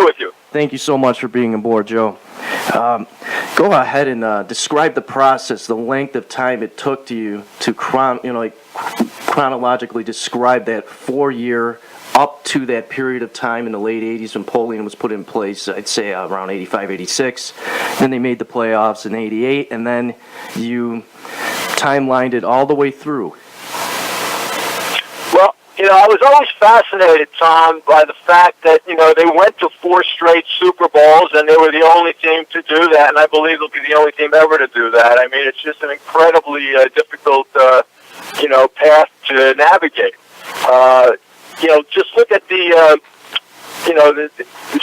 with you. Thank you so much for being aboard, Joe. Go ahead and describe the process, the length of time it took to you to chronologically describe that 4-year up to that period of time in the late 80s when polling was put in place, I'd say around 85, 86. Then they made the playoffs in 88, and then you timelined it all the way through. Well, I was always fascinated, Tom, by the fact that, they went to 4 straight Super Bowls, and they were the only team to do that, and I believe they'll be the only team ever to do that. I mean, it's just an incredibly difficult, path to navigate. Just look at the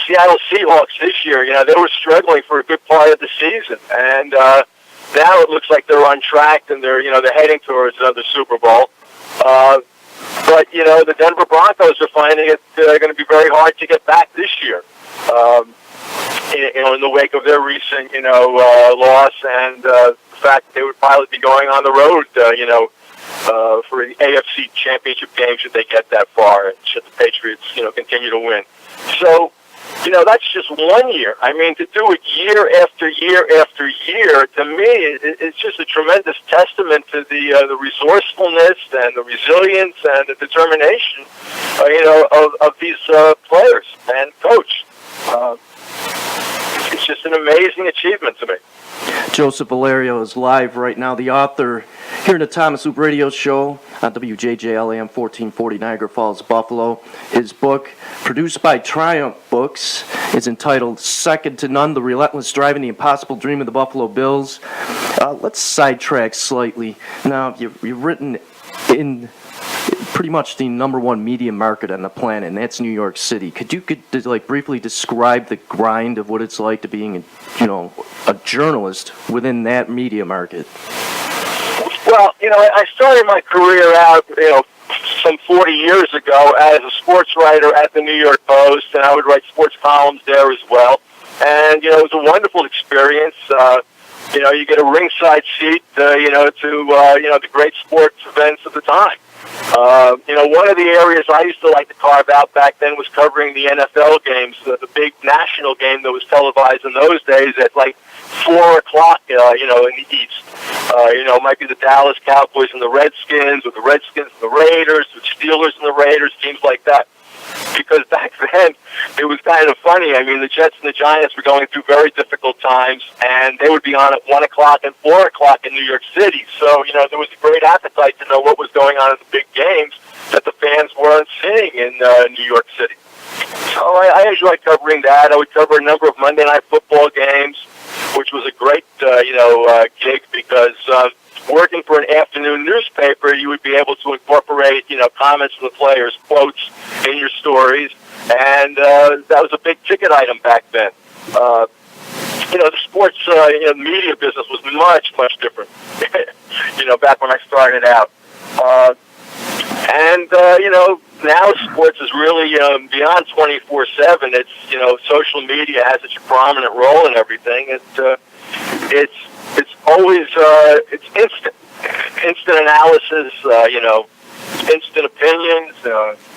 Seattle Seahawks this year. They were struggling for a good part of the season, and now it looks like they're on track, and they're heading towards another Super Bowl. But the Denver Broncos are finding it going to be very hard to get back this year. In the wake of their recent loss, and the fact that they would probably be going on the road, for the AFC Championship game should they get that far, and should the Patriots, continue to win. So, that's just 1 year. I mean, to do it year after year after year, to me, it's just a tremendous testament to the resourcefulness and the resilience and the determination, of these players and coach. It's just an amazing achievement to me. Joseph Valerio is live right now, the author here in the Thomas Loop Radio Show on WJJL AM1440 Niagara Falls, Buffalo. His book, produced by Triumph Books, is entitled Second to None, The Relentless Drive and the Impossible Dream of the Buffalo Bills. Let's sidetrack slightly. Now, you've written in pretty much the number one media market on the planet, and that's New York City. Could you briefly describe the grind of what it's like to being a journalist within that media market? Well, I started my career out, some 40 years ago as a sports writer at the New York Post, and I would write sports columns there as well. And, it was a wonderful experience. You get a ringside seat, to the great sports events of the time. One of the areas I used to like to carve out back then was covering the NFL games, the big national game that was televised in those days at 4 o'clock, in the East. It might be the Dallas Cowboys and the Redskins, or the Redskins and the Raiders, or the Steelers and the Raiders, teams like that. Because back then, it was kind of funny. I mean, the Jets and the Giants were going through very difficult times, and they would be on at 1 o'clock and 4 o'clock in New York City. So, there was a great appetite to know what was going on in the big games that the fans weren't seeing in New York City. So I enjoyed covering that. I would cover a number of Monday Night Football games, which was a great, gig because working for an afternoon newspaper, you would be able to incorporate, comments from the players, quotes in your stories, and that was a big ticket item back then. The sports, media business was much, much different, back when I started out. Now sports is really beyond 24/7. It's social media has such a prominent role in everything. It's always it's instant analysis. Instant opinions,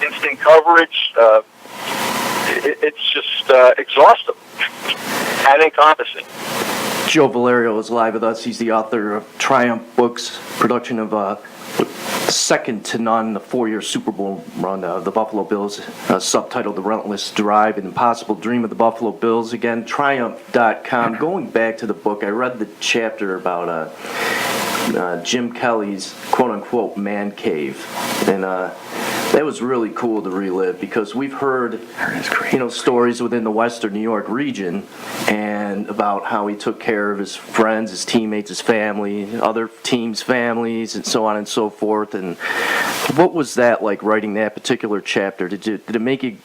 instant coverage. It's just exhaustive and encompassing. Joe Valerio is live with us. He's the author of Triumph Books, production of Second to None, the 4-year Super Bowl run of the Buffalo Bills, subtitled The Relentless Drive, An Impossible Dream of the Buffalo Bills. Again, Triumph.com. Going back to the book, I read the chapter about Jim Kelly's quote-unquote man cave, and that was really cool to relive because we've heard stories within the Western New York region and about how he took care of his friends, his teammates, his family, other teams' families, and so on and so forth. And what was that like, writing that particular chapter? Did it make you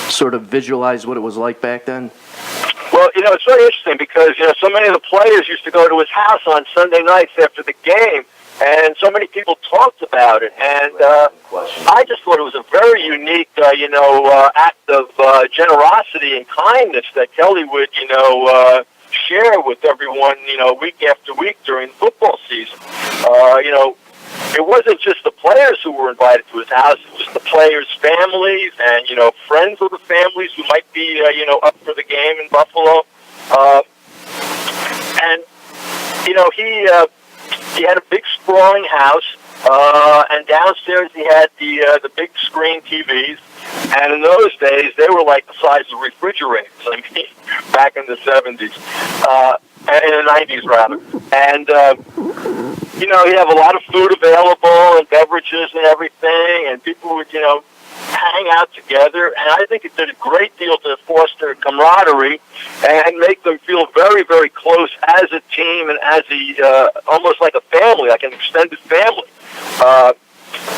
sort of visualize what it was like back then? Well, it's very interesting because, so many of the players used to go to his house on Sunday nights after the game, and so many people talked about it. And I just thought it was a very unique, act of generosity and kindness that Kelly would, share with everyone, week after week during the football season. it wasn't just the players who were invited to his house. It was the players' families and, friends of the families who might be, up for the game in Buffalo. And he had a big sprawling house, and downstairs he had the big screen TVs. And in those days, they were like the size of refrigerators. I mean, back in the 70s, in the 90s rather. And he'd have a lot of food available and beverages and everything, and people would, hang out together. And I think it did a great deal to foster camaraderie and make them feel very, very close as a team and as almost like a family, like an extended family.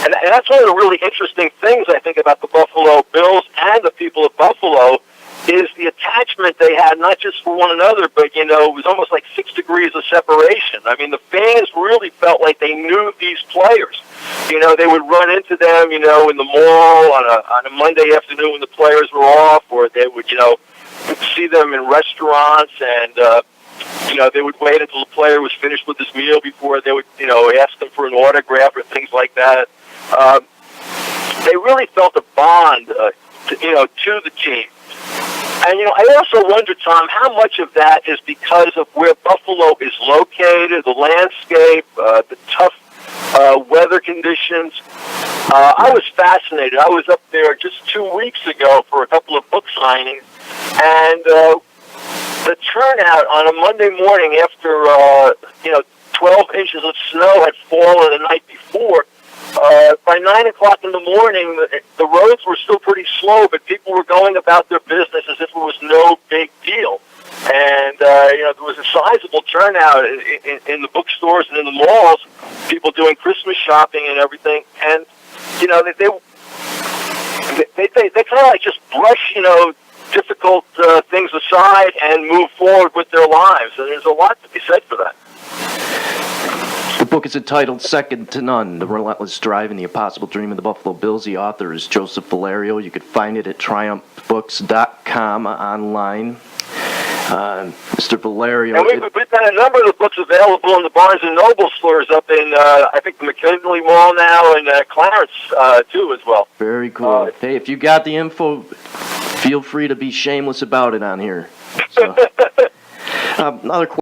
And that's one of the really interesting things, I think, about the Buffalo Bills and the people of Buffalo is the attachment they had, not just for one another, but, it was almost like 6 degrees of separation. I mean, the fans really felt like they knew these players. They would run into them, in the mall on a Monday afternoon when the players were off, or they would, see them in restaurants, and, they would wait until the player was finished with his meal before they would, ask them for an autograph or things like that. They really felt a bond, to the team. And, I also wonder, Tom, how much of that is because of where Buffalo is located, the landscape, the tough weather conditions. I was fascinated. I was up there just 2 weeks ago for a couple of book signings, and the turnout on a Monday morning after, 12 inches of snow had fallen the night before, by 9 o'clock in the morning, the roads were still pretty slow, but people were going about their business as if it was no big deal. And, there was a sizable turnout in the bookstores and in the malls, people doing Christmas shopping and everything. And, they kind of like just brush, difficult things aside and move forward with their lives. And there's a lot to be said for that. The book is entitled Second to None, The Relentless Drive and the Impossible Dream of the Buffalo Bills. The author is Joseph Valerio. You could find it at triumphbooks.com online. Mr. Valerio. And we've got a number of the books available in the Barnes & Noble stores up in, I think, the McKinley Mall now, and Clarence, too, as well. Very cool. Hey, if you got the info, feel free to be shameless about it on here. So, another question.